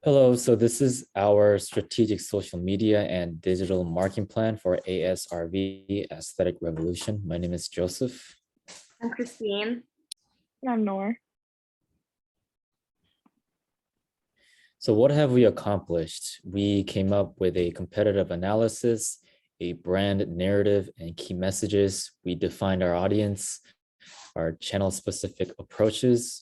Hello, so this is our strategic social media and digital marketing plan for ASRV, Aesthetic Revolution. My name is Joseph. I'm Krystine. I'm Noor. So what have we accomplished? We came up with a competitive analysis, a brand narrative, and key messages. We defined our audience, our channel-specific approaches.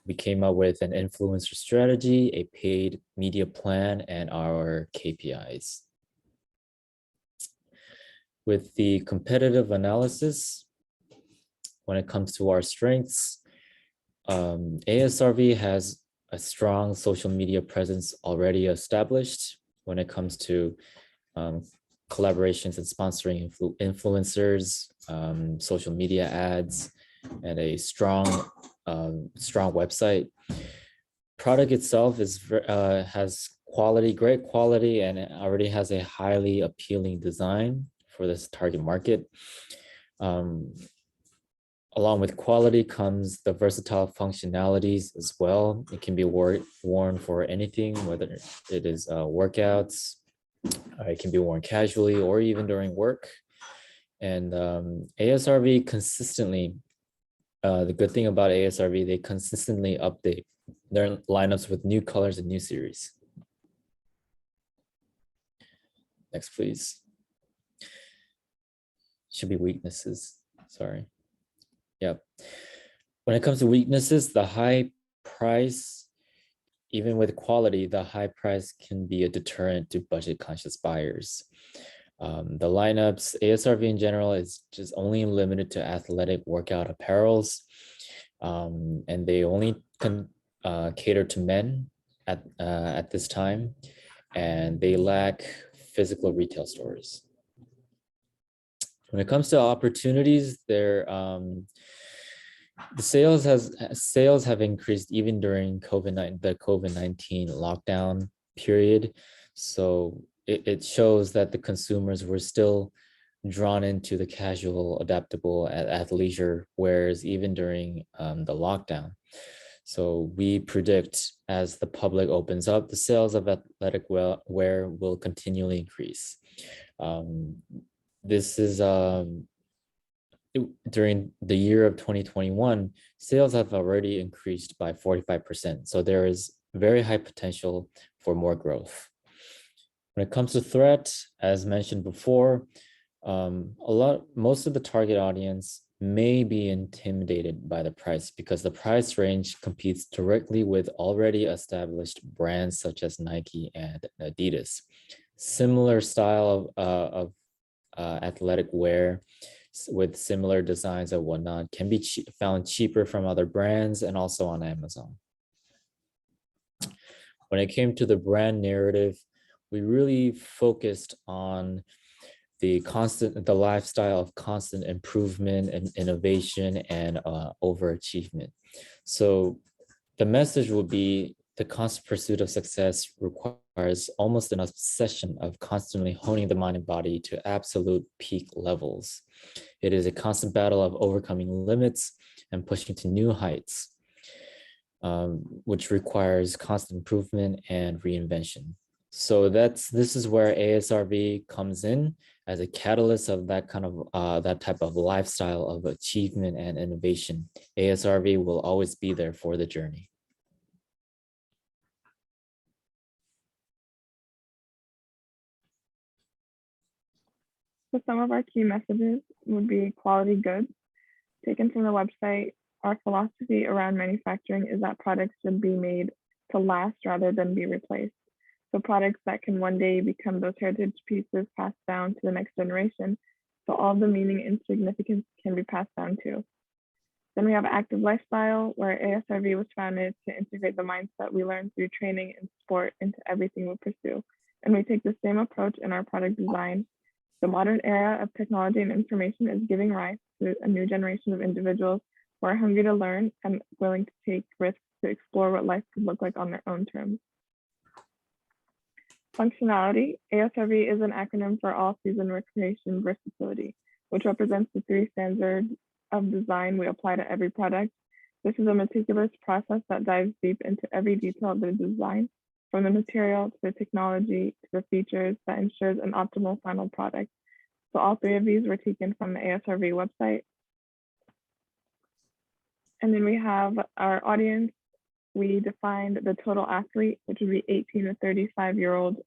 We came up with an influencer strategy, a paid media plan, and our KPIs. With the competitive analysis, when it comes to our strengths, ASRV has a strong social media presence already established when it comes to collaborations and sponsoring influencers, social media ads, and a strong website. Product itself has great quality, and it already has a highly appealing design for this target market. Along with quality comes the versatile functionalities as well. It can be worn for anything, whether it is workouts, it can be worn casually or even during work. And ASRV consistently, the good thing about ASRV, they consistently update their lineups with new colors and new series. Next, please. Should be weaknesses, sorry. Yep. When it comes to weaknesses, the high price, even with quality, the high price can be a deterrent to budget conscious buyers. The lineups, ASRV in general is just only limited to athletic workout apparels, and they only can cater to men at this time, and they lack physical retail stores. When it comes to opportunities, the sales have increased even during the COVID-19 lockdown period. So it shows that the consumers were still drawn into the casual, adaptable athleisure wears even during the lockdown. So we predict as the public opens up, the sales of athletic wear will continually increase. This is during the year of 2021, sales have already increased by 45%. So there is very high potential for more growth. When it comes to threat, as mentioned before, most of the target audience may be intimidated by the price because the price range competes directly with already established brands such as Nike and Adidas. Similar style of athletic wear with similar designs and whatnot can be found cheaper from other brands and also on Amazon. When it came to the brand narrative, we really focused on the lifestyle of constant improvement and innovation and overachievement. So the message would be the constant pursuit of success requires almost an obsession of constantly honing the mind and body to absolute peak levels. It is a constant battle of overcoming limits and pushing to new heights, which requires constant improvement and reinvention. So this is where ASRV comes in as a catalyst of that type of lifestyle of achievement and innovation. ASRV will always be there for the journey. So some of our key messages would be quality goods. Taken from the website, our philosophy around manufacturing is that products should be made to last rather than be replaced. So products that can one day become those heritage pieces passed down to the next generation. So all the meaning and significance can be passed down too. Then we have active lifestyle, where ASRV was founded to integrate the mindset we learned through training and sport into everything we pursue. And we take the same approach in our product design. The modern era of technology and information is giving rise to a new generation of individuals who are hungry to learn and willing to take risks to explore what life could look like on their own terms. Functionality, ASRV is an acronym for All Season Recreation Versatility, which represents the 3 standards of design we apply to every product. This is a meticulous process that dives deep into every detail of the design from the material to the technology to the features that ensures an optimal final product. So all three of these were taken from the ASRV website. And then we have our audience. We defined the total athlete, which would be 18 to 35-year-old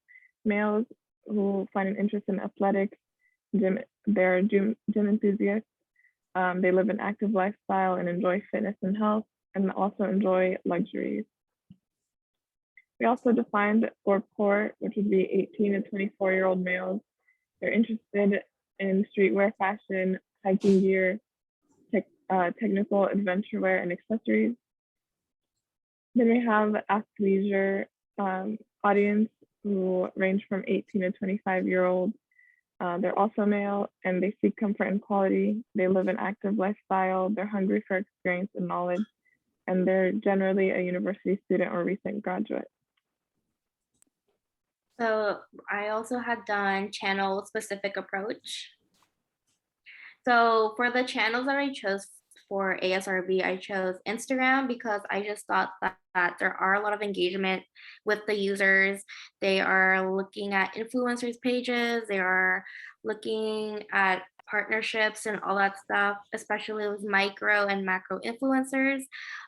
males who find an interest in athletics. They're gym enthusiasts. They live an active lifestyle and enjoy fitness and health, and also enjoy luxuries. We also defined core, which would be 18 to 24-year-old males. They're interested in streetwear fashion, hiking gear, technical adventure wear, and accessories. Then we have the athleisure audience who range from 18 to 25-year-old. They're also male and they seek comfort and quality. They live an active lifestyle. They're hungry for experience and knowledge. And they're generally a university student or recent graduate. So I also had done channel specific approach. So for the channels that I chose for ASRV, I chose Instagram because I just thought that there are a lot of engagement with the users. They are looking at influencers pages. They are looking at partnerships and all that stuff, especially with micro and macro influencers.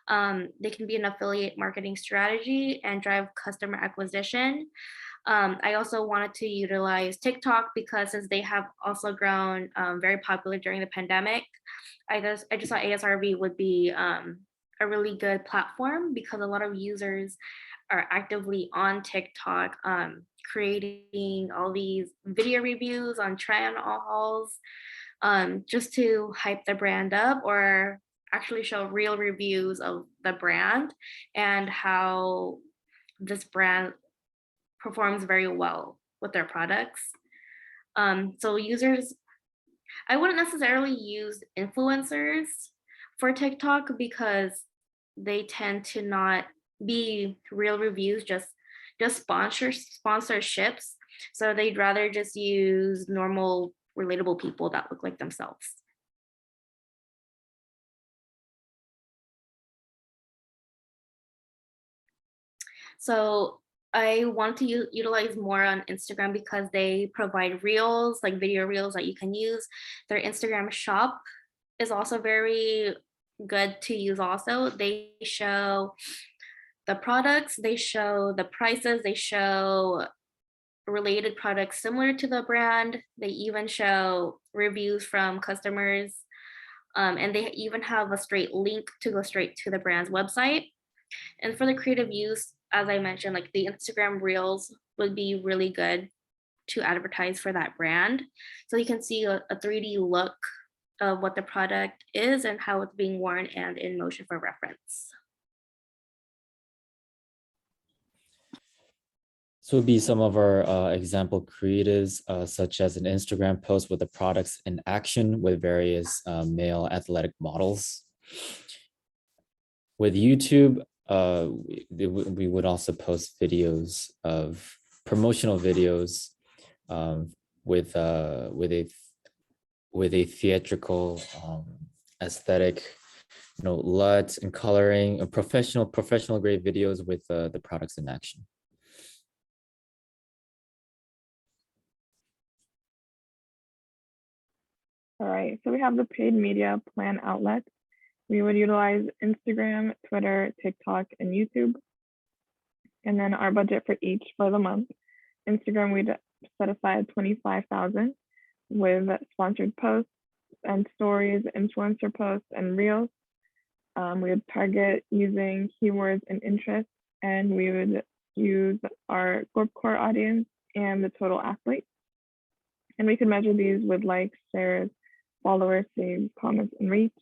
They can be an affiliate marketing strategy and drive customer acquisition. I also wanted to utilize TikTok because since they have also grown very popular during the pandemic, I just thought ASRV would be a really good platform because a lot of users are actively on TikTok, creating all these video reviews on try-on hauls, just to hype the brand up or actually show real reviews of the brand and how this brand performs very well with their products. So users, I wouldn't necessarily use influencers for TikTok because they tend to not be real reviews, just sponsorships. So they'd rather just use normal, relatable people that look like themselves. So I want to utilize more on Instagram because they provide reels, like video reels that you can use. Their Instagram shop is also very good to use also. They show the products, they show the prices, they show related products similar to the brand. They even show reviews from customers. And they even have a straight link to go straight to the brand's website. And for the creative use, as I mentioned, like the Instagram reels would be really good to advertise for that brand. So you can see a 3D look of what the product is and how it's being worn and in motion for reference. So would be some of our example creatives, such as an Instagram post with the products in action with various male athletic models. With YouTube, we would also post videos of promotional videos with a theatrical aesthetic, LUT and coloring, professional grade videos with the products in action. All right, so we have the paid media plan outlets. We would utilize Instagram, Twitter, TikTok, and YouTube. And then our budget for each for the month. Instagram, we'd set aside $25,000 with sponsored posts and stories, influencer posts, and reels. We would target using keywords and interests, and we would use our core audience and the total athlete. And we could measure these with likes, shares, followers, saves, comments, and reach.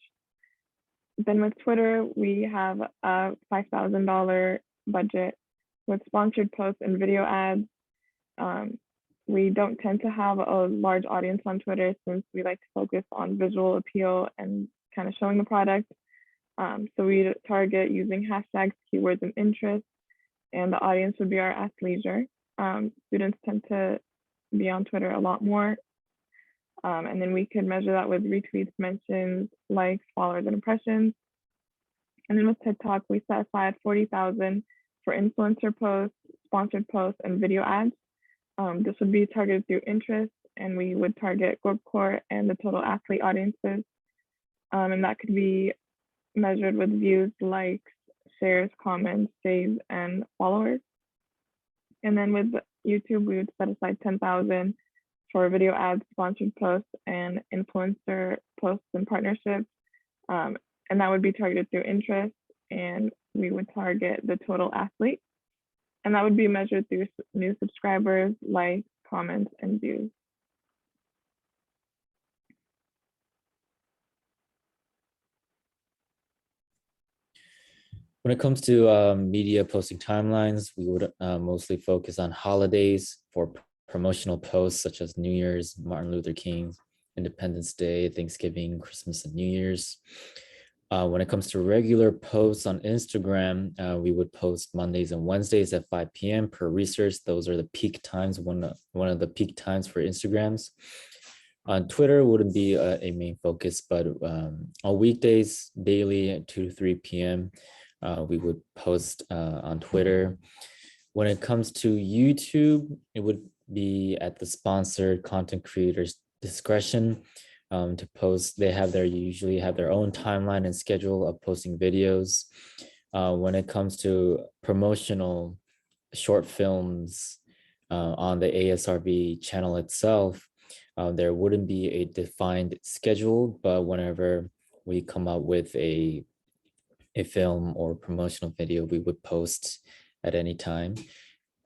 Then with Twitter, we have a $5,000 budget with sponsored posts and video ads. We don't tend to have a large audience on Twitter since we like to focus on visual appeal and kind of showing the product. So we target using hashtags, keywords, and interests, and the audience would be our athleisure. Students tend to be on Twitter a lot more. And then we could measure that with retweets, mentions, likes, followers, and impressions. And then with TikTok, we set aside $40,000 for influencer posts, sponsored posts, and video ads. This would be targeted through interest, and we would target Gorp Core and the total athlete audiences. And that could be measured with views, likes, shares, comments, saves, and followers. And then with YouTube, we would set aside 10,000 for video ads, sponsored posts, and influencer posts and partnerships. And that would be targeted through interest, and we would target the total athlete. And that would be measured through new subscribers, likes, comments, and views. When it comes to media posting timelines, we would mostly focus on holidays for promotional posts such as New Year's, Martin Luther King, Independence Day, Thanksgiving, Christmas, and New Year's. When it comes to regular posts on Instagram, we would post Mondays and Wednesdays at 5 p.m. per research. Those are the peak times, one of the peak times for Instagrams. On Twitter wouldn't be a main focus, but on weekdays, daily at 2 to 3 p.m., we would post on Twitter. When it comes to YouTube, it would be at the sponsored content creators' discretion to post. They usually have their own timeline and schedule of posting videos. When it comes to promotional short films on the ASRV channel itself, there wouldn't be a defined schedule, but whenever we come up with a film or promotional video, we would post at any time.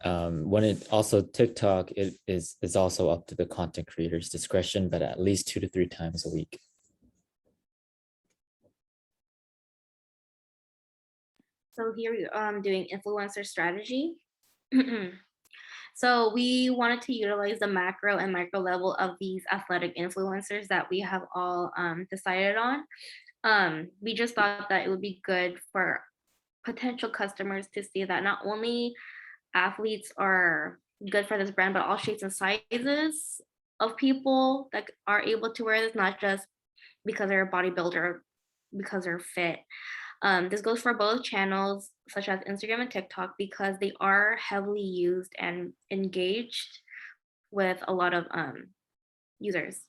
When it also TikTok, it is also up to the content creator's discretion, but at least 2 to 3 times a week. So here we doing influencer strategy. So we wanted to utilize the macro and micro level of these athletic influencers that we have all decided on. We just thought that it would be good for potential customers to see that not only athletes are good for this brand, but all shapes and sizes of people that are able to wear this, not just because they're a bodybuilder, because they're fit. This goes for both channels, such as Instagram and TikTok, because they are heavily used and engaged with a lot of users.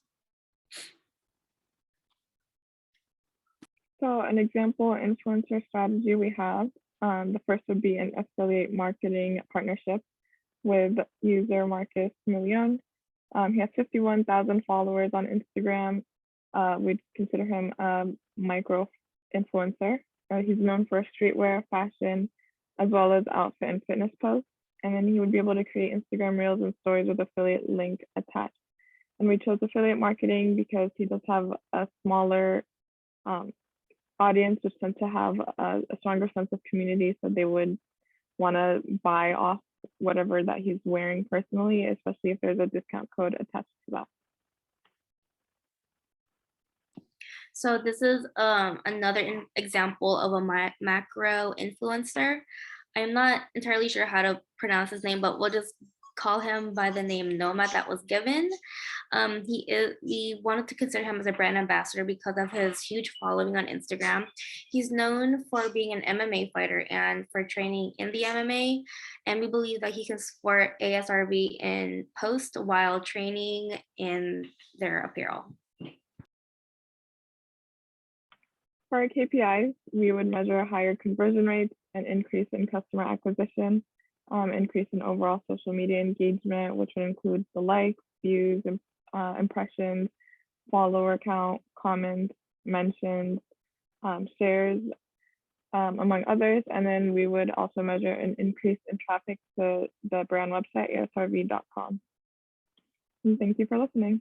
So an example influencer strategy we have, the first would be an affiliate marketing partnership with user Marcus Million. He has 51,000 followers on Instagram. We'd consider him a micro influencer. He's known for streetwear, fashion, as well as outfit and fitness posts. And then he would be able to create Instagram reels and stories with affiliate link attached. And we chose affiliate marketing because he does have a smaller audience, which tends to have a stronger sense of community, so they would want to buy off whatever that he's wearing personally, especially if there's a discount code attached to that. So this is another example of a macro influencer. I'm not entirely sure how to pronounce his name, but we'll just call him by the name Nomad that was given. We wanted to consider him as a brand ambassador because of his huge following on Instagram. He's known for being an MMA fighter and for training in the MMA, and we believe that he can support ASRV in post while training in their apparel. For our KPIs, we would measure higher conversion rates, an increase in customer acquisition, increase in overall social media engagement, which would include the likes, views, impressions, follower count, comments, mentions, shares, among others. And then we would also measure an increase in traffic to the brand website, asrv.com. And thank you for listening.